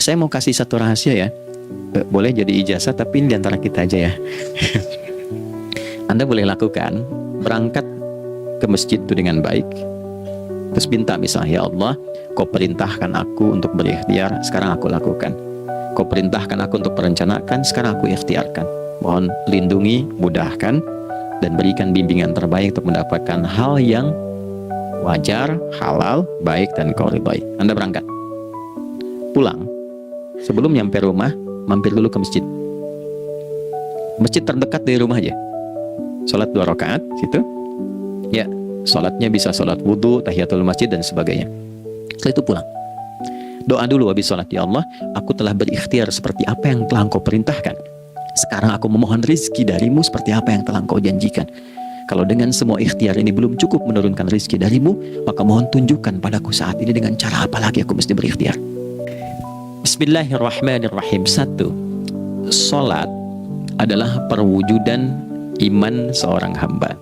Saya mau kasih satu rahasia ya. Boleh jadi ijazah, tapi ini diantara kita aja ya. Anda boleh lakukan, berangkat ke masjid itu dengan baik, terus minta misalnya, ya Allah, Kau perintahkan aku untuk berikhtiar, sekarang aku lakukan. Kau perintahkan aku untuk merencanakan, sekarang aku ikhtiarkan. Mohon lindungi, mudahkan, dan berikan bimbingan terbaik untuk mendapatkan hal yang wajar, halal, baik, dan Kau ridhai. Anda berangkat. Pulang, sebelum nyampe rumah, mampir dulu ke masjid. Masjid terdekat dari rumah aja. Sholat 2 rakaat situ. Ya, sholatnya bisa sholat wudhu, tahiyatul masjid, dan sebagainya. Setelah itu pulang. Doa dulu habis sholat. Ya Allah, aku telah berikhtiar seperti apa yang telah Engkau perintahkan. Sekarang aku memohon rizki darimu seperti apa yang telah Engkau janjikan. Kalau dengan semua ikhtiar ini belum cukup menurunkan rizki darimu, maka mohon tunjukkan padaku saat ini dengan cara apa lagi aku mesti berikhtiar. Bismillahirrahmanirrahim. 1. Sholat adalah perwujudan iman seorang hamba.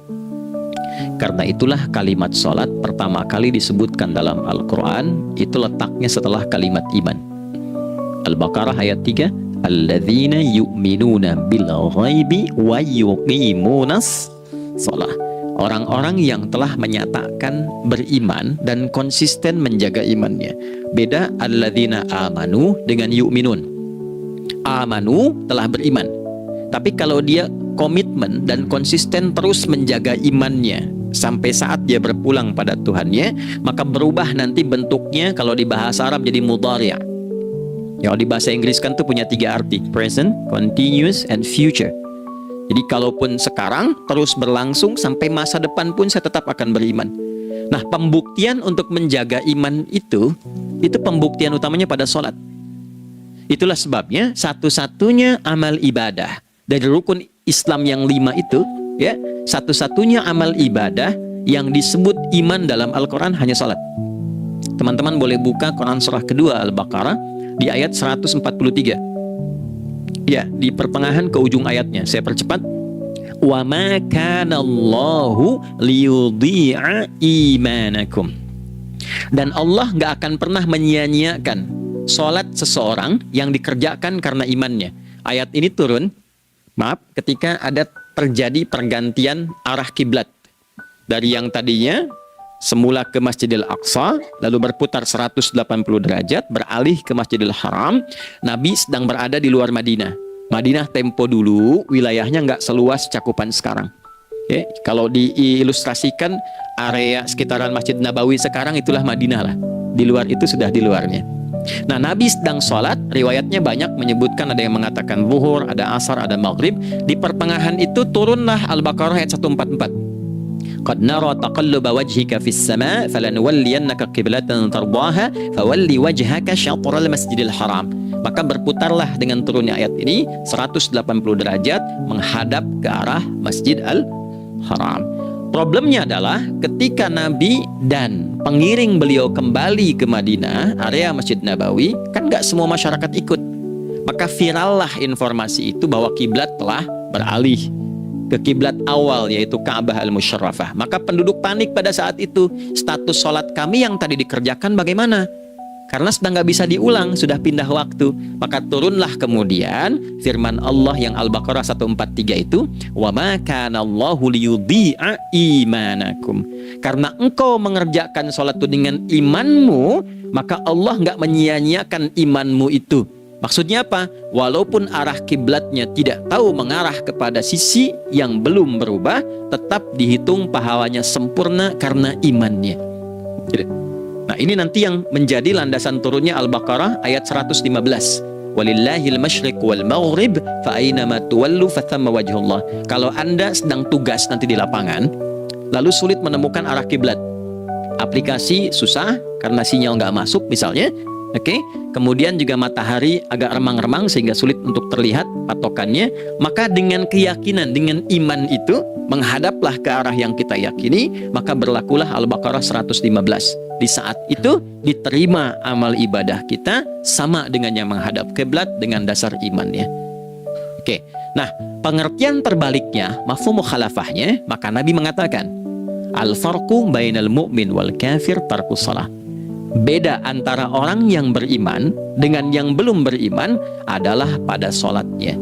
Karena itulah kalimat sholat pertama kali disebutkan dalam Al-Quran, itu letaknya setelah kalimat iman. Al-Baqarah ayat 3, alladzina yu'minuna bil ghaibi wa yuqimunas shalah. Orang-orang yang telah menyatakan beriman dan konsisten menjaga imannya. Beda alladzina amanu dengan yu'minun. Amanu telah beriman, tapi kalau dia komitmen dan konsisten terus menjaga imannya sampai saat dia berpulang pada Tuhannya, maka berubah nanti bentuknya. Kalau di bahasa Arab jadi mudhari'. Ya, di bahasa Inggris kan tuh punya 3 arti, present, continuous, and future. Jadi kalaupun sekarang terus berlangsung sampai masa depan pun saya tetap akan beriman. Nah, pembuktian untuk menjaga iman itu pembuktian utamanya pada sholat. Itulah sebabnya satu-satunya amal ibadah dari rukun Islam yang 5 itu, ya, satu-satunya amal ibadah yang disebut iman dalam Al-Quran hanya salat. Teman-teman boleh buka Quran surah kedua Al-Baqarah di ayat 143. Ya, di pertengahan ke ujung ayatnya. Saya percepat. Wa ma kana Allahu liyudhi'a imanakum. Dan Allah nggak akan pernah menyia-nyiakan salat seseorang yang dikerjakan karena imannya. Ayat ini turun, ketika ada terjadi pergantian arah kiblat dari yang tadinya semula ke Masjidil Aqsa, lalu berputar 180 derajat beralih ke Masjidil Haram. Nabi sedang berada di luar Madinah. Madinah tempo dulu wilayahnya nggak seluas cakupan sekarang. Oke, kalau diilustrasikan area sekitaran Masjid Nabawi sekarang itulah Madinah lah. Di luar itu sudah di luarnya. Nah, Nabi sedang sholat, riwayatnya banyak menyebutkan, ada yang mengatakan zuhur, ada asar, ada maghrib. Di pertengahan itu turunlah Al-Baqarah ayat 144. Qad nara taqalluba wajhika fis sama' falanuwalliyannaka qiblatan tardaha fawalli wajhaka syatral masjidil haram. Maka berputarlah dengan turunnya ayat ini 180 derajat menghadap ke arah Masjid Al-Haram. Problemnya adalah ketika Nabi dan pengiring beliau kembali ke Madinah, area Masjid Nabawi, kan nggak semua masyarakat ikut. Maka virallah informasi itu bahwa kiblat telah beralih ke kiblat awal, yaitu Ka'bah Al-Musyarrafah. Maka penduduk panik pada saat itu. Status sholat kami yang tadi dikerjakan bagaimana? Karena sedang nggak bisa diulang, sudah pindah waktu. Maka turunlah kemudian firman Allah yang Al-Baqarah 143 itu, wa ma kana Allahu liyudhi'a imanakum. Karena engkau mengerjakan sholat itu dengan imanmu, maka Allah nggak menyia-nyiakan imanmu itu. Maksudnya apa? Walaupun arah kiblatnya tidak tahu mengarah kepada sisi yang belum berubah, tetap dihitung pahalanya sempurna karena imannya. Nah, ini nanti yang menjadi landasan turunnya Al-Baqarah ayat 115. Walillahil masyriq wal maghrib fa aynama tuwallu fathamma wajhullah. Kalau Anda sedang tugas nanti di lapangan, lalu sulit menemukan arah kiblat, aplikasi susah karena sinyal nggak masuk misalnya, oke, kemudian juga matahari agak remang-remang sehingga sulit untuk terlihat patokannya, maka dengan keyakinan, dengan iman itu, menghadaplah ke arah yang kita yakini, maka berlakulah Al-Baqarah 115. Di saat itu diterima amal ibadah kita sama dengan yang menghadap kiblat dengan dasar imannya. Oke, nah pengertian terbaliknya, mafhum mukhalafahnya, maka Nabi mengatakan, al-farqu bainal mu'min wal kafir tarkus shalah. Beda antara orang yang beriman dengan yang belum beriman adalah pada sholatnya.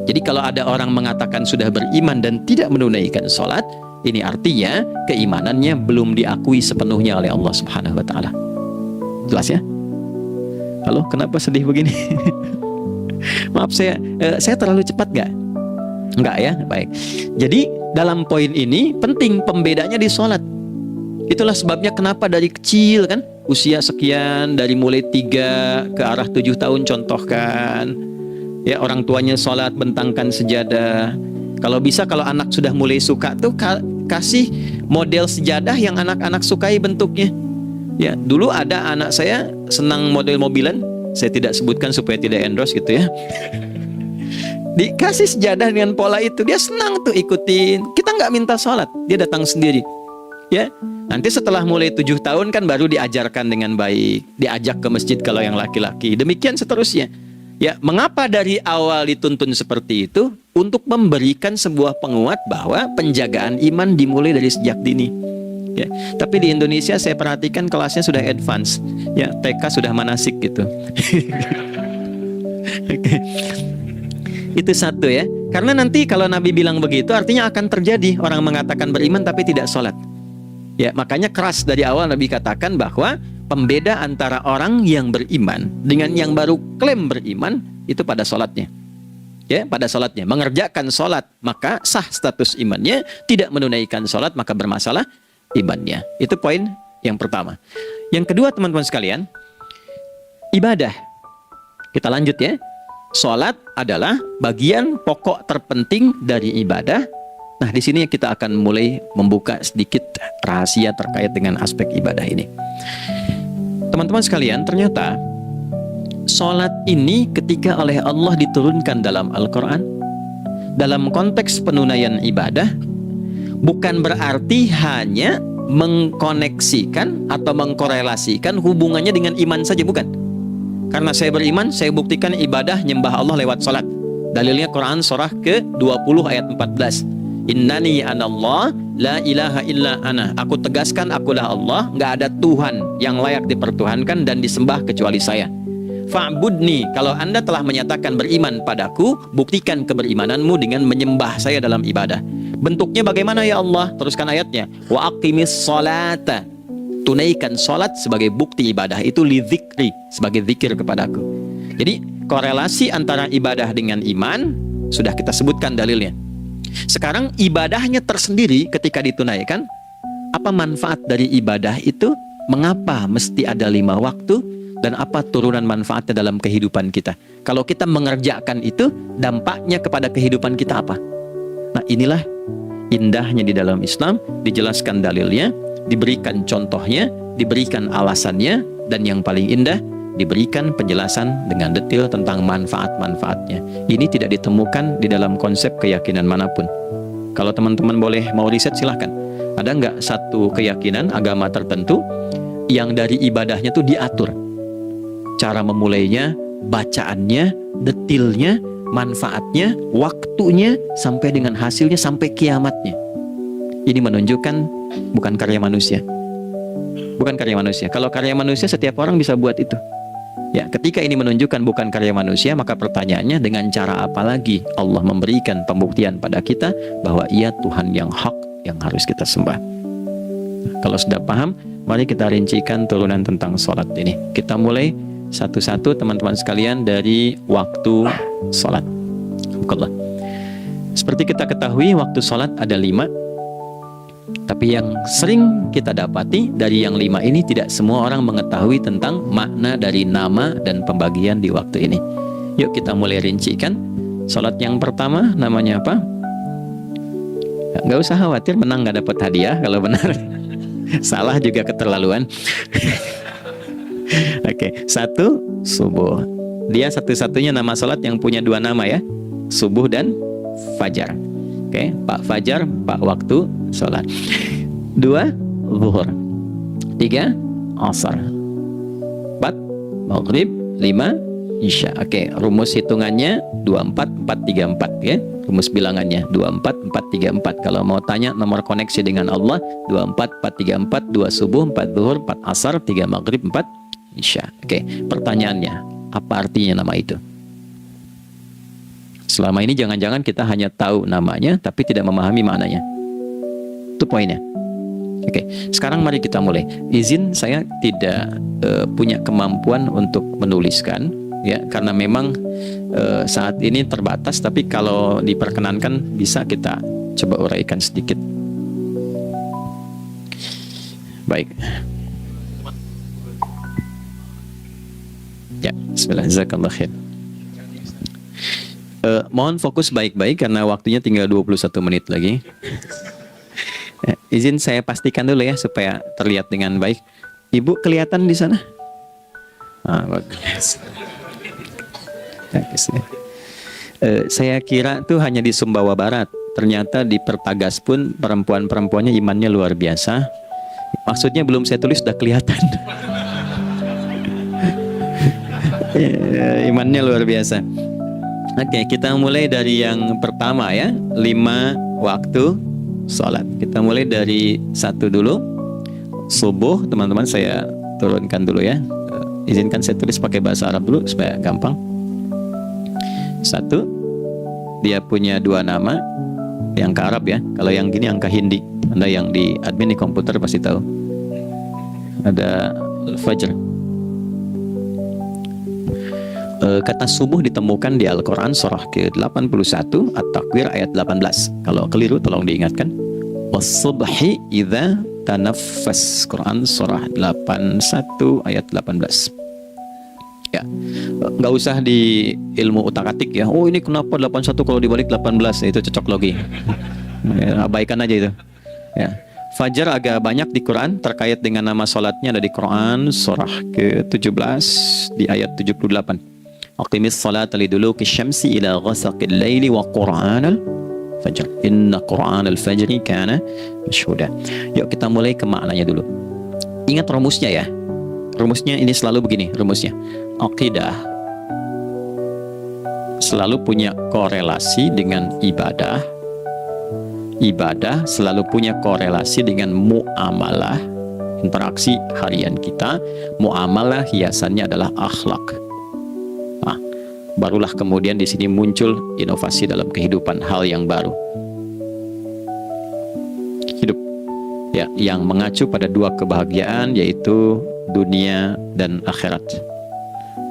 Jadi kalau ada orang mengatakan sudah beriman dan tidak menunaikan sholat, ini artinya keimanannya belum diakui sepenuhnya oleh Allah Subhanahu wa Ta'ala. Jelas ya? Halo, kenapa sedih begini? Maaf, saya terlalu cepat nggak? Nggak ya? Baik. Jadi dalam poin ini penting pembedanya di sholat. Itulah sebabnya kenapa dari kecil kan, usia sekian, dari mulai 3 ke arah 7 tahun contohkan, ya orang tuanya sholat bentangkan sejadah. Kalau bisa, kalau anak sudah mulai suka tuh kasih model sejadah yang anak-anak sukai bentuknya. Ya, dulu ada anak saya senang model mobilan, saya tidak sebutkan supaya tidak endorse gitu ya. Dikasih sejadah dengan pola itu, dia senang tuh ikutin. Kita nggak minta sholat, dia datang sendiri. Ya, nanti setelah mulai 7 tahun kan baru diajarkan dengan baik, diajak ke masjid kalau yang laki-laki. Demikian seterusnya. Ya, mengapa dari awal dituntun seperti itu? Untuk memberikan sebuah penguat bahwa penjagaan iman dimulai dari sejak dini. Ya, tapi di Indonesia saya perhatikan kelasnya sudah advance. Ya, TK sudah manasik gitu. Itu satu ya. Karena nanti kalau Nabi bilang begitu artinya akan terjadi orang mengatakan beriman tapi tidak sholat. Ya, makanya keras dari awal Nabi katakan bahwa pembeda antara orang yang beriman dengan yang baru klaim beriman itu pada sholatnya. Ya, pada sholatnya. Mengerjakan sholat maka sah status imannya, tidak menunaikan sholat maka bermasalah imannya. Itu poin yang pertama. Yang kedua teman-teman sekalian, ibadah. Kita lanjut ya. Sholat adalah bagian pokok terpenting dari ibadah. Nah, di sini kita akan mulai membuka sedikit rahasia terkait dengan aspek ibadah ini. Teman-teman sekalian, ternyata sholat ini ketika oleh Allah diturunkan dalam Al-Quran, dalam konteks penunaian ibadah, bukan berarti hanya mengkoneksikan atau mengkorelasikan hubungannya dengan iman saja, bukan. Karena saya beriman, saya buktikan ibadah nyembah Allah lewat sholat. Dalilnya Quran surah ke-20 ayat 14. Innani anallah la ilaha illa ana. Aku tegaskan akulah Allah, nggak ada Tuhan yang layak dipertuhankan dan disembah kecuali saya. Fa'budni, kalau Anda telah menyatakan beriman padaku, buktikan keberimananmu dengan menyembah saya dalam ibadah. Bentuknya bagaimana ya Allah? Teruskan ayatnya. Wa aqimis sholata. Tunaikan sholat sebagai bukti ibadah itu lidzikri, sebagai zikir kepadaku. Jadi korelasi antara ibadah dengan iman sudah kita sebutkan dalilnya. Sekarang ibadahnya tersendiri ketika ditunaikan, apa manfaat dari ibadah itu? Mengapa mesti ada 5 waktu? Dan apa turunan manfaatnya dalam kehidupan kita? Kalau kita mengerjakan itu, dampaknya kepada kehidupan kita apa? Nah, inilah indahnya di dalam Islam, dijelaskan dalilnya, diberikan contohnya, diberikan alasannya, dan yang paling indah, diberikan penjelasan dengan detail tentang manfaat-manfaatnya. Ini tidak ditemukan di dalam konsep keyakinan manapun. Kalau teman-teman boleh mau riset silahkan. Ada nggak satu keyakinan agama tertentu yang dari ibadahnya tuh diatur? Cara memulainya, bacaannya, detailnya, manfaatnya, waktunya, sampai dengan hasilnya, sampai kiamatnya. Ini menunjukkan bukan karya manusia. Bukan karya manusia. Kalau karya manusia setiap orang bisa buat itu. Ya, ketika ini menunjukkan bukan karya manusia, maka pertanyaannya dengan cara apa lagi Allah memberikan pembuktian pada kita bahwa Ia Tuhan yang hak yang harus kita sembah. Kalau sudah paham, mari kita rincikan turunan tentang sholat ini. Kita mulai satu-satu teman-teman sekalian dari waktu sholat. Alhamdulillah. Seperti kita ketahui waktu sholat ada 5. Tapi yang sering kita dapati dari yang 5 ini tidak semua orang mengetahui tentang makna dari nama dan pembagian di waktu ini. Yuk kita mulai rincikan. Sholat yang pertama namanya apa? Nggak usah khawatir menang nggak dapat hadiah kalau benar. Salah juga keterlaluan. Oke, 1 subuh. Dia satu-satunya nama sholat yang punya 2 nama ya, subuh dan fajar. Oke, Pak Fajar, Pak waktu sholat. 2 zuhur. 3 asar. 4 maghrib. 5 isya. Oke, rumus hitungannya 24 434 ya. Rumus bilangannya 24 434. Kalau mau tanya nomor koneksi dengan Allah 24 434, 2 subuh, 4 zuhur, 4 asar, 3 maghrib, 4 Isya. Oke, pertanyaannya, apa artinya nama itu? Selama ini jangan-jangan kita hanya tahu namanya tapi tidak memahami maknanya. Itu poinnya. Oke, sekarang mari kita mulai. Izin saya tidak punya kemampuan untuk menuliskan, ya, karena memang saat ini terbatas. Tapi kalau diperkenankan bisa kita coba uraikan sedikit. Baik. Ya, bismillah, jazakallah khair. Mohon fokus baik-baik karena waktunya tinggal 21 menit lagi. Izin saya pastikan dulu ya supaya terlihat dengan baik. Ibu kelihatan di sana? Bagus. Saya kira tuh hanya di Sumbawa Barat. Ternyata di Pertagas pun perempuan-perempuannya imannya luar biasa. Maksudnya belum saya tulis sudah kelihatan. Imannya luar biasa. Oke, kita mulai dari yang pertama ya, 5 waktu sholat. Kita mulai dari 1 dulu. Subuh, teman-teman saya turunkan dulu ya. Izinkan saya tulis pakai bahasa Arab dulu supaya gampang. 1, dia punya 2 nama, yang ke Arab ya. Kalau yang gini angka Hindi. Anda yang di admin di komputer pasti tahu. Ada Fajr. Kata subuh ditemukan di Al-Quran surah ke-81 At-Takwir ayat 18. Kalau keliru tolong diingatkan. Was-subhi idza tanaffas. Quran surah 81 ayat 18. Ya, nggak usah di ilmu utak-atik ya. Oh ini kenapa 81 kalau dibalik 18? Itu cocok logi. Abaikan aja itu. Ya. Fajar agak banyak di Quran terkait dengan nama sholatnya ada di Quran surah ke-17 di ayat 78. Aqimis salata liduluki syamsi ila ghasaqil laili wa qur'anal fajr. Inna qur'anal fajri kana mashhuda. Yuk kita mulai ke maknanya dulu. Ingat rumusnya ya. Rumusnya ini selalu begini rumusnya. Aqidah selalu punya korelasi dengan ibadah. Ibadah selalu punya korelasi dengan muamalah, interaksi harian kita. Muamalah hiasannya adalah akhlak. Barulah kemudian di sini muncul inovasi dalam kehidupan, hal yang baru. Hidup ya, yang mengacu pada 2 kebahagiaan yaitu dunia dan akhirat.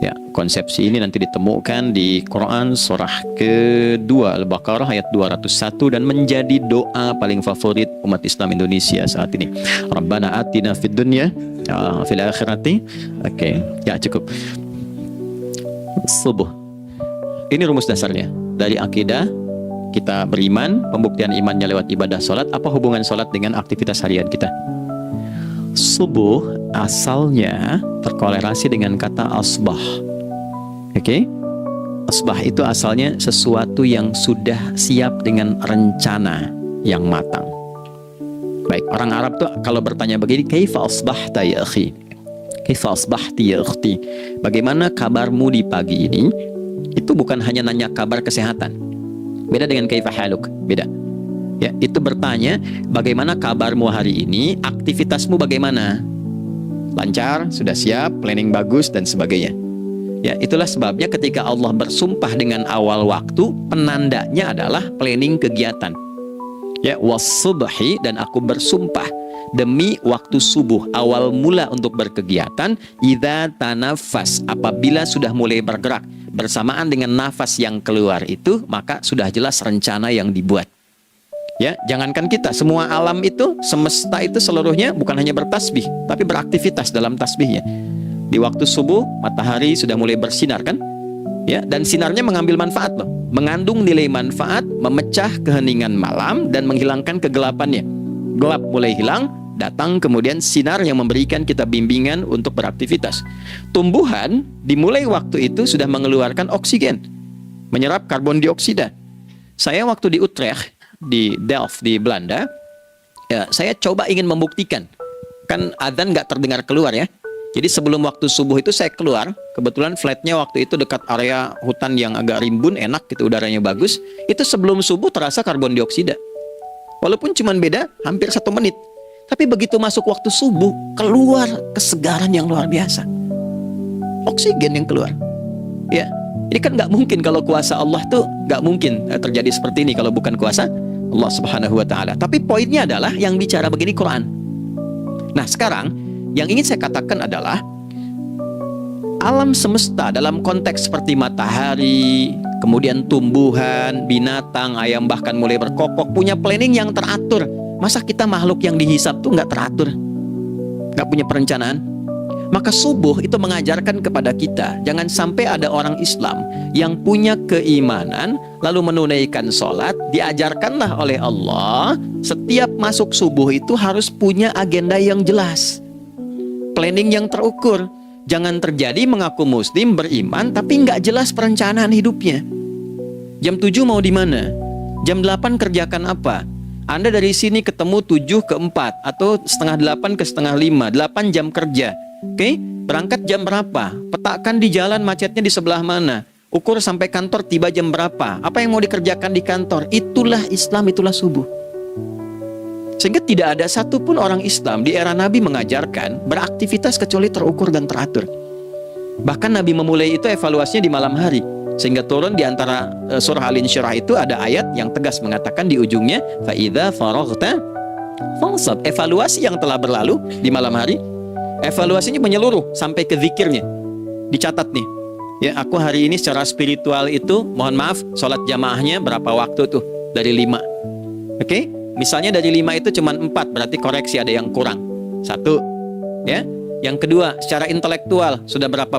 Ya, konsepsi ini nanti ditemukan di Quran surah ke-2 Al-Baqarah ayat 201 dan menjadi doa paling favorit umat Islam Indonesia saat ini. Rabbana atina fid dunya fil akhirati. Oke, ya cukup. Subuh. Ini rumus dasarnya. Dari akidah kita beriman, pembuktian imannya lewat ibadah sholat. Apa hubungan sholat dengan aktivitas harian kita? Subuh asalnya terkorelasi dengan kata asbah. Oke? Asbah itu asalnya sesuatu yang sudah siap dengan rencana yang matang. Baik, orang Arab tuh kalau bertanya begini, kaifa asbahta ya akhi? Kaifa asbahti ya ukhti? Bagaimana kabarmu di pagi ini? Itu bukan hanya nanya kabar kesehatan. Beda dengan kaifa haluk, beda. Ya, itu bertanya bagaimana kabarmu hari ini, aktivitasmu bagaimana? Lancar, sudah siap, planning bagus dan sebagainya. Ya, itulah sebabnya ketika Allah bersumpah dengan awal waktu, penandanya adalah planning kegiatan. Ya, was-subhi, dan aku bersumpah demi waktu subuh, awal mula untuk berkegiatan, idza tanafas, apabila sudah mulai bergerak bersamaan dengan nafas yang keluar itu, maka sudah jelas rencana yang dibuat. Ya, jangankan kita, semua alam itu, semesta itu seluruhnya bukan hanya bertasbih, tapi beraktivitas dalam tasbihnya. Di waktu subuh, matahari sudah mulai bersinar kan? Ya, dan sinarnya mengambil manfaat loh, mengandung nilai manfaat, memecah keheningan malam dan menghilangkan kegelapannya. Gelap mulai hilang, datang kemudian sinar yang memberikan kita bimbingan untuk beraktivitas. Tumbuhan dimulai waktu itu sudah mengeluarkan oksigen, menyerap karbon dioksida. Saya waktu di Utrecht, di Delft di Belanda, ya, saya coba ingin membuktikan. Kan adzan nggak terdengar keluar ya. Jadi sebelum waktu subuh itu saya keluar, kebetulan flatnya waktu itu dekat area hutan yang agak rimbun, enak gitu, udaranya bagus. Itu sebelum subuh terasa karbon dioksida. Walaupun cuma beda hampir 1 menit. Tapi begitu masuk waktu subuh, keluar kesegaran yang luar biasa. oksigen yang keluar. Ya, ini kan nggak mungkin kalau kuasa Allah tuh nggak mungkin terjadi seperti ini kalau bukan kuasa Allah Subhanahu wa Ta'ala. Tapi poinnya adalah yang bicara begini Quran. Nah, sekarang yang ingin saya katakan adalah alam semesta dalam konteks seperti matahari, kemudian tumbuhan, binatang, ayam bahkan mulai berkokok punya planning yang teratur. Masa kita makhluk yang dihisap tuh nggak teratur, nggak punya perencanaan? Maka subuh itu mengajarkan kepada kita, jangan sampai ada orang Islam yang punya keimanan lalu menunaikan sholat. Diajarkanlah oleh Allah, setiap masuk subuh itu harus punya agenda yang jelas, planning yang terukur. Jangan terjadi mengaku muslim, beriman, tapi nggak jelas perencanaan hidupnya. Jam 7 mau di mana? Jam 8 kerjakan apa? Anda dari sini ketemu 7 ke 4 atau setengah 8 ke setengah 5, 8 jam kerja. Oke, berangkat jam berapa? Petakan di jalan macetnya di sebelah mana? Ukur sampai kantor tiba jam berapa? Apa yang mau dikerjakan di kantor? Itulah Islam, itulah subuh. Sehingga tidak ada satupun orang Islam di era Nabi mengajarkan beraktivitas kecuali terukur dan teratur. Bahkan Nabi memulai itu evaluasinya di malam hari. Sehingga turun di antara surah Al-Insyirah itu ada ayat yang tegas mengatakan di ujungnya, فَإِذَا فَرَغْتَ فَانْصَبْ. Evaluasi yang telah berlalu di malam hari, evaluasinya menyeluruh sampai ke zikirnya. Dicatat nih, ya aku hari ini secara spiritual itu, mohon maaf, sholat jamaahnya berapa waktu tuh? Dari 5. Oke, misalnya dari 5 itu cuma 4, berarti koreksi ada yang kurang. 1, ya. Yang kedua, secara intelektual sudah berapa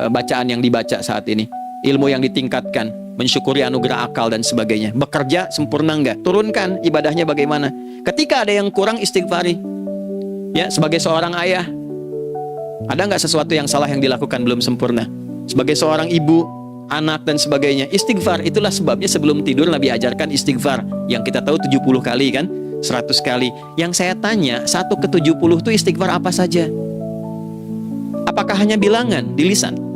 bacaan yang dibaca saat ini? Ilmu yang ditingkatkan, mensyukuri anugerah akal dan sebagainya. Bekerja sempurna enggak? Turunkan ibadahnya bagaimana? Ketika ada yang kurang, istighfari. Ya, sebagai seorang ayah, ada nggak sesuatu yang salah yang dilakukan belum sempurna? Sebagai seorang ibu, anak dan sebagainya, istighfar. Itulah sebabnya sebelum tidur Nabi ajarkan istighfar. Yang kita tahu 70 kali kan? 100 kali. Yang saya tanya, 1 ke 70 itu istighfar apa saja? Apakah hanya bilangan di lisan?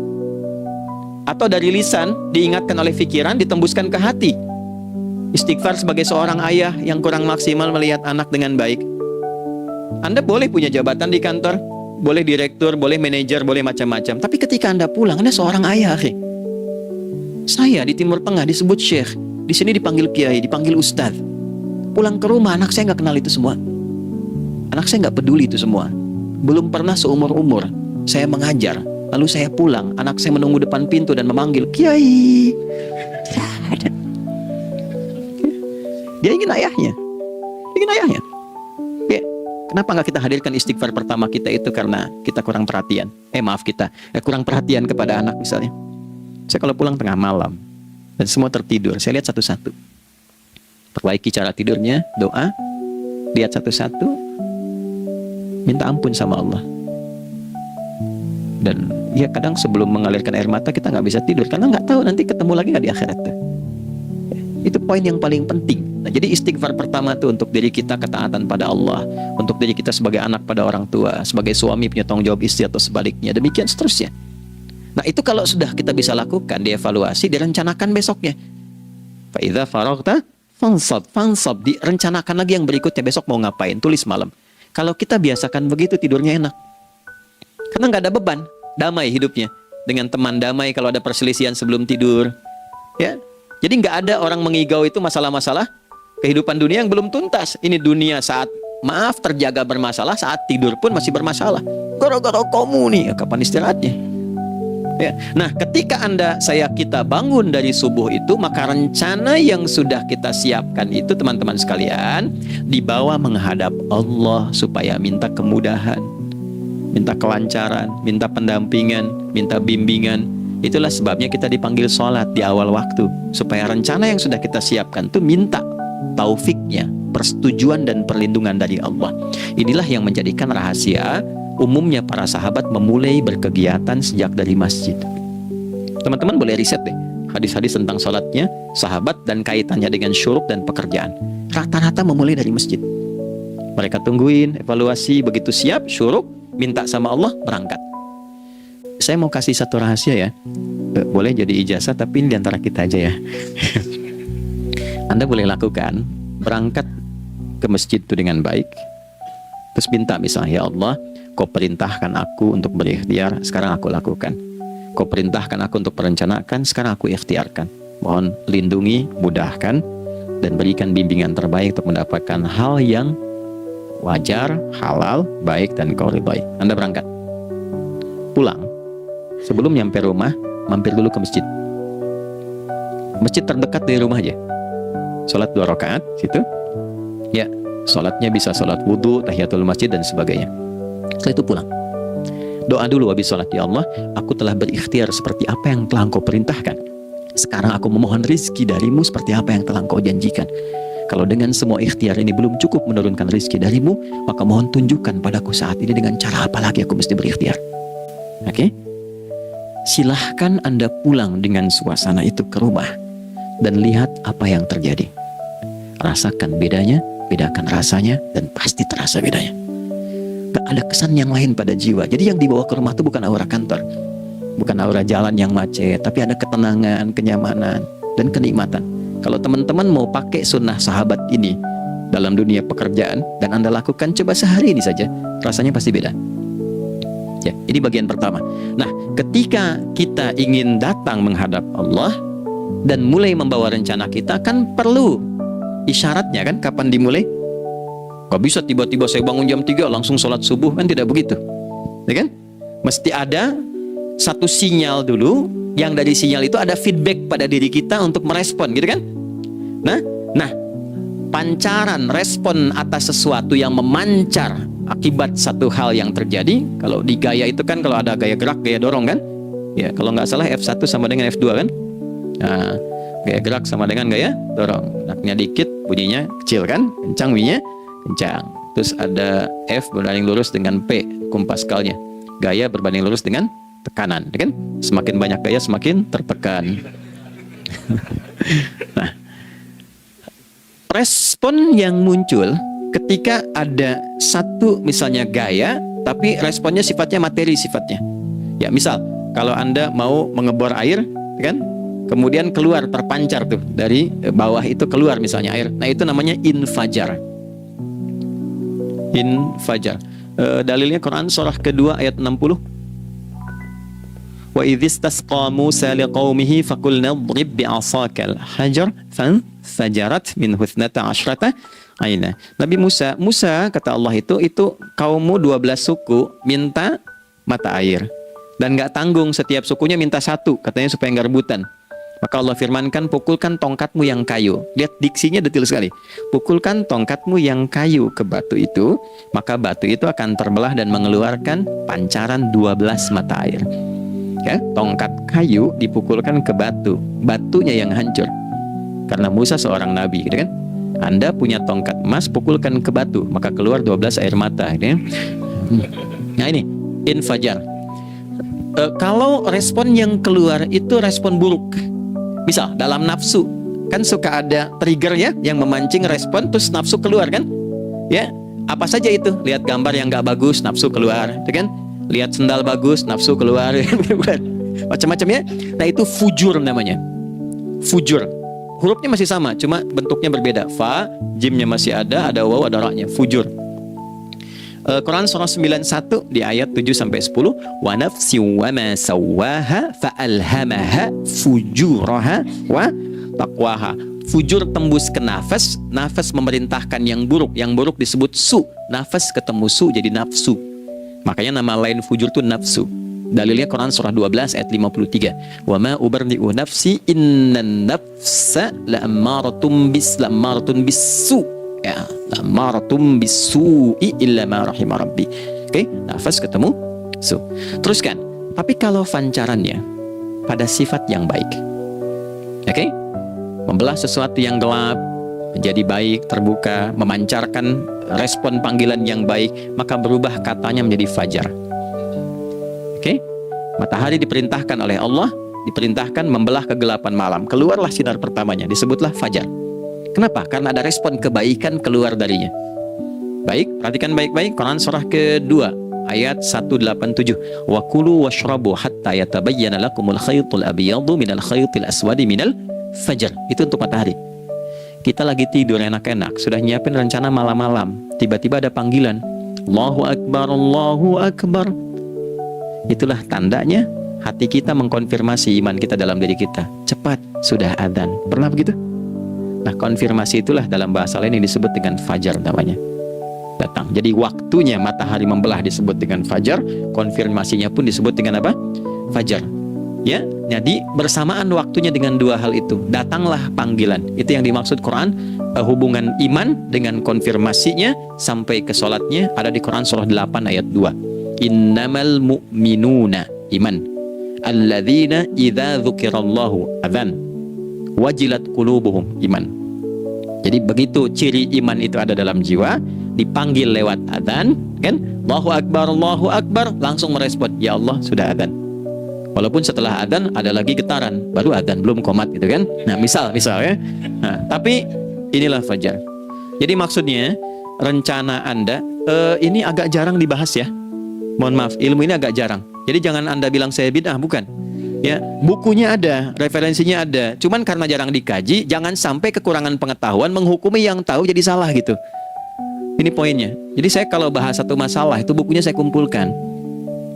Atau dari lisan diingatkan oleh pikiran, ditembuskan ke hati? Istighfar sebagai seorang ayah yang kurang maksimal melihat anak dengan baik. Anda boleh punya jabatan di kantor, boleh direktur, boleh manajer, boleh macam-macam. Tapi ketika Anda pulang, Anda seorang ayah. Saya di Timur Tengah disebut syekh, di sini dipanggil kiai, dipanggil ustadz. Pulang ke rumah, anak saya nggak kenal itu semua. Anak saya nggak peduli itu semua. Belum pernah seumur-umur saya mengajar, lalu saya pulang, anak saya menunggu depan pintu dan memanggil kiai. Dia ingin ayahnya, Ya. Kenapa nggak kita hadirkan istighfar pertama kita itu? Karena kita kurang perhatian. Kurang perhatian kepada anak misalnya. Saya kalau pulang tengah malam dan semua tertidur, saya lihat satu-satu. Perbaiki cara tidurnya, doa, lihat satu-satu, minta ampun sama Allah. Dan ya kadang sebelum mengalirkan air mata kita nggak bisa tidur karena nggak tahu nanti ketemu lagi nggak di akhirat tuh. Itu poin yang paling penting. Nah, jadi istighfar pertama itu untuk diri kita, ketaatan pada Allah, untuk diri kita sebagai anak pada orang tua, sebagai suami punya tanggung jawab istri atau sebaliknya, demikian seterusnya. Nah, itu kalau sudah kita bisa lakukan, dievaluasi, direncanakan besoknya. Fa'idza faraghta fansab, direncanakan lagi yang berikutnya, besok mau ngapain, tulis malam. Kalau kita biasakan begitu, tidurnya enak. Karena nggak ada beban, damai hidupnya. Dengan teman damai kalau ada perselisihan sebelum tidur, ya. Jadi nggak ada orang mengigau itu masalah-masalah kehidupan dunia yang belum tuntas. Ini dunia saat terjaga bermasalah, saat tidur pun masih bermasalah. Gara-gara kamu nih, kapan istirahatnya? Ya. Nah, ketika kita bangun dari subuh itu, maka rencana yang sudah kita siapkan itu, teman-teman sekalian, dibawa menghadap Allah supaya minta kemudahan, minta kelancaran, minta pendampingan, minta bimbingan. Itulah sebabnya kita dipanggil sholat di awal waktu, supaya rencana yang sudah kita siapkan itu minta taufiknya, persetujuan dan perlindungan dari Allah. Inilah yang menjadikan rahasia umumnya para sahabat memulai berkegiatan sejak dari masjid. Teman-teman boleh riset deh hadis-hadis tentang sholatnya sahabat dan kaitannya dengan syuruk dan pekerjaan. Rata-rata memulai dari masjid. Mereka tungguin, evaluasi, begitu siap, syuruk, minta sama Allah, berangkat. Saya mau kasih satu rahasia ya. Boleh jadi ijazah, tapi ini diantara kita aja ya. Anda boleh lakukan, berangkat ke masjid itu dengan baik, terus minta misalnya, ya Allah, Kau perintahkan aku untuk berikhtiar, sekarang aku lakukan. Kau perintahkan aku untuk merencanakan, sekarang aku ikhtiarkan. Mohon lindungi, mudahkan, dan berikan bimbingan terbaik untuk mendapatkan hal yang wajar, halal, baik, dan kau ridhai. Anda berangkat. Pulang, sebelum nyampe rumah, mampir dulu ke masjid. Masjid terdekat dari rumah aja. Sholat 2 rakaat, situ. Ya, sholatnya bisa sholat wudhu, tahiyatul masjid, dan sebagainya. Setelah itu pulang. Doa dulu habis sholat. Ya Allah, aku telah berikhtiar seperti apa yang telah Engkau perintahkan. Sekarang aku memohon rizki darimu seperti apa yang telah Engkau janjikan. Kalau dengan semua ikhtiar ini belum cukup menurunkan rizki darimu, maka mohon tunjukkan padaku saat ini dengan cara apa lagi aku mesti berikhtiar. Oke? Silahkan Anda pulang dengan suasana itu ke rumah dan lihat apa yang terjadi. Rasakan bedanya, bedakan rasanya, dan pasti terasa bedanya. Gak ada kesan yang lain pada jiwa. Jadi yang dibawa ke rumah itu bukan aura kantor, bukan aura jalan yang macet, tapi ada ketenangan, kenyamanan, dan kenikmatan. Kalau teman-teman mau pakai sunnah sahabat ini dalam dunia pekerjaan dan Anda lakukan, coba sehari ini saja, rasanya pasti beda. Ya, ini bagian pertama. Nah, ketika kita ingin datang menghadap Allah dan mulai membawa rencana kita, kan perlu isyaratnya kan, kapan dimulai? Gak bisa tiba-tiba saya bangun jam 3 langsung sholat subuh, kan tidak begitu, ya kan? Mesti ada satu sinyal dulu, yang dari sinyal itu ada feedback pada diri kita untuk merespon, gitu kan? Nah, pancaran respon atas sesuatu yang memancar akibat satu hal yang terjadi. Kalau di gaya itu kan, kalau ada gaya gerak, gaya dorong kan? Ya, kalau nggak salah F1 sama dengan F2 kan? Nah, gaya gerak sama dengan gaya dorong. Geraknya dikit, bunyinya kecil kan? Kencang bunyinya, kencang. Terus ada F berbanding lurus dengan P, hukum Pascalnya. Gaya berbanding lurus dengan tekanan, kan? Semakin banyak gaya semakin tertekan. Nah, respon yang muncul ketika ada satu misalnya gaya, tapi responnya sifatnya materi sifatnya. Ya, misal kalau Anda mau mengebor air, kan? Kemudian keluar, terpancar tuh dari bawah itu keluar misalnya air. Nah, itu namanya infajar. Infajar. Dalilnya Quran surah kedua ayat 60. Wa idzistasqa Musa liqaumihi faqulna idrib bi'asakal hajar fanfajarat minhu 12 aina. Nabi Musa kata Allah itu kaummu 12 suku minta mata air dan nggak tanggung, setiap sukunya minta satu, katanya supaya nggak rebutan. Maka Allah firmankan, pukulkan tongkatmu yang kayu. Lihat diksinya detil sekali. Pukulkan tongkatmu yang kayu ke batu itu, maka batu itu akan terbelah dan mengeluarkan pancaran 12 mata air. Ya, tongkat kayu dipukulkan ke batu, batunya yang hancur. Karena Musa seorang nabi, gitu kan? Anda punya tongkat emas, pukulkan ke batu, maka keluar 12 air mata, gitu kan? Nah, ini infajar. Kalau respon yang keluar itu respon buruk, misal dalam nafsu, kan suka ada trigger ya yang memancing respon, terus nafsu keluar kan? Ya, apa saja itu? Lihat gambar yang nggak bagus, nafsu keluar, gitu kan? Lihat sendal bagus, nafsu keluar, macam-macam ya. Nah, itu fujur namanya. Fujur. Hurufnya masih sama, cuma bentuknya berbeda. Fa, jimnya masih ada waw, ada ra-nya. Fujur. Quran surah 91 di ayat 7-10. Wa nafsi wa ma sawwaha fa alhamaha fujuraha wa taqwaha. Fujur tembus ke nafas, nafas memerintahkan yang buruk disebut su. Nafas ketemu su jadi nafsu. Makanya nama lain fujur itu nafsu. Dalilnya Quran surah 12 ayat 53. Wa ma ubarri'u nafsi innan nafsa la'ammaratun bisu. Ya, la'ammaratun bisu'i illa ma rahima rabbi. Oke, nafas ketemu su. Teruskan. Tapi kalau pancarannya pada sifat yang baik. Oke? Membelah sesuatu yang gelap menjadi baik, terbuka, memancarkan respon panggilan yang baik, maka berubah katanya menjadi fajar. Oke? Matahari diperintahkan oleh Allah, diperintahkan membelah kegelapan malam. Keluarlah sinar pertamanya, disebutlah fajar. Kenapa? Karena ada respon kebaikan keluar darinya. Baik, perhatikan baik-baik Quran surah kedua ayat 187. Wa kulu washrabu hatta yatabayyana lakumul khaytul abyadu minal khaytil aswadi minal fajar. Itu untuk matahari. Kita lagi tidur enak-enak, sudah nyiapin rencana malam-malam, tiba-tiba ada panggilan, Allahu Akbar, Allahu Akbar. Itulah tandanya hati kita mengkonfirmasi iman kita dalam diri kita. Cepat, sudah adzan. Pernah begitu? Nah, konfirmasi itulah dalam bahasa lain yang disebut dengan fajar namanya. Datang. Jadi waktunya matahari membelah disebut dengan fajar, konfirmasinya pun disebut dengan apa? Fajar. Ya, jadi bersamaan waktunya dengan dua hal itu. Datanglah panggilan. Itu yang dimaksud Quran, hubungan iman dengan konfirmasinya sampai ke sholatnya ada di Quran surah 8 ayat 2. Innamal mu'minuna iman alladzina idza dzukirallahu adzan wajilat qulubuhum iman. Jadi begitu ciri iman itu ada dalam jiwa, dipanggil lewat adzan, kan? Allahu akbar, langsung merespon, ya Allah sudah adzan. Walaupun setelah adzan ada lagi getaran, baru adzan belum qomat gitu kan. Nah, misal ya. Nah, tapi inilah fajar. Jadi maksudnya rencana Anda ini agak jarang dibahas ya. Mohon maaf, ilmu ini agak jarang. Jadi jangan Anda bilang saya bid'ah, bukan. Ya, bukunya ada, referensinya ada. Cuman karena jarang dikaji, jangan sampai kekurangan pengetahuan menghukumi yang tahu jadi salah gitu. Ini poinnya. Jadi saya kalau bahas satu masalah itu bukunya saya kumpulkan.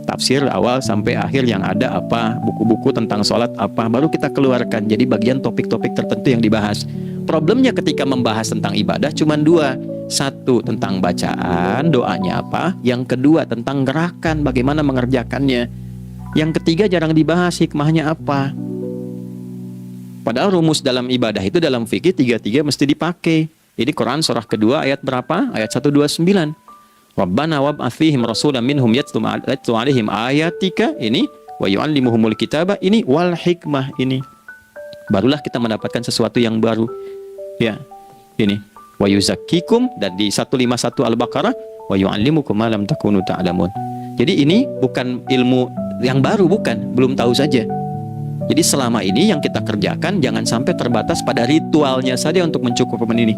Tafsir awal sampai akhir yang ada apa, buku-buku tentang sholat apa, baru kita keluarkan. Jadi bagian topik-topik tertentu yang dibahas. Problemnya ketika membahas tentang ibadah cuma dua. Satu tentang bacaan, doanya apa. Yang kedua tentang gerakan, bagaimana mengerjakannya. Yang ketiga jarang dibahas, hikmahnya apa. Padahal rumus dalam ibadah itu dalam fikih tiga-tiga mesti dipakai. Jadi Quran surah kedua ayat berapa? Ayat 129. Rabbana wab'ats fihim rasulan minhum yatlu 'alaihim ayatika ini wa yu'allimuhumul kitaba ini wal hikmah ini. Barulah kita mendapatkan sesuatu yang baru. Ya. Ini wa yuzakkikum, dan di 151 Al-Baqarah wa yu'allimukum ma lam takunu ta'lamun. Jadi ini bukan ilmu yang baru, bukan, belum tahu saja. Jadi selama ini yang kita kerjakan jangan sampai terbatas pada ritualnya saja untuk mencukupi ini.